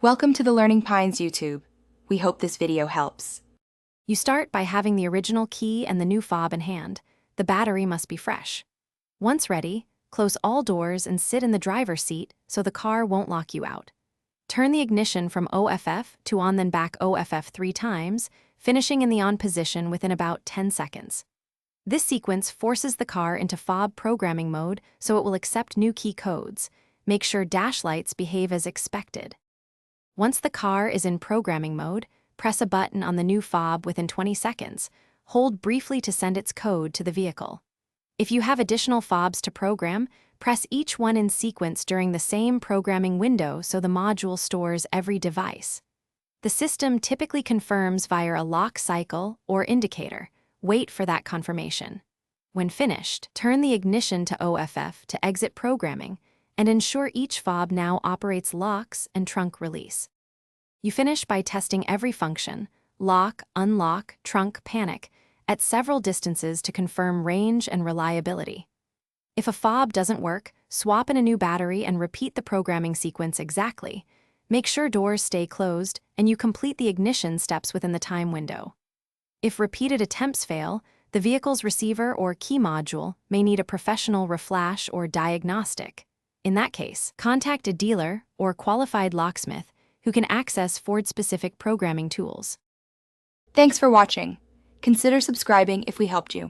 Welcome to the Learning Pines YouTube. We hope this video helps. You start by having the original key and the new fob in hand. The battery must be fresh. Once ready, close all doors and sit in the driver's seat so the car won't lock you out. Turn the ignition from OFF to on then back OFF 3 times, finishing in the on position within about 10 seconds. This sequence forces the car into fob programming mode so it will accept new key codes. Make sure dash lights behave as expected. Once the car is in programming mode, press a button on the new fob within 20 seconds. Hold briefly to send its code to the vehicle. If you have additional fobs to program, press each one in sequence during the same programming window so the module stores every device. The system typically confirms via a lock cycle or indicator. Wait for that confirmation. When finished, turn the ignition to OFF to exit programming and ensure each fob now operates locks and trunk release. You finish by testing every function, lock, unlock, trunk, panic, at several distances to confirm range and reliability. If a fob doesn't work, swap in a new battery and repeat the programming sequence exactly. Make sure doors stay closed and you complete the ignition steps within the time window. If repeated attempts fail, the vehicle's receiver or key module may need a professional reflash or diagnostic. In that case, contact a dealer or qualified locksmith who can access Ford-specific programming tools. Thanks for watching. Consider subscribing if we helped you.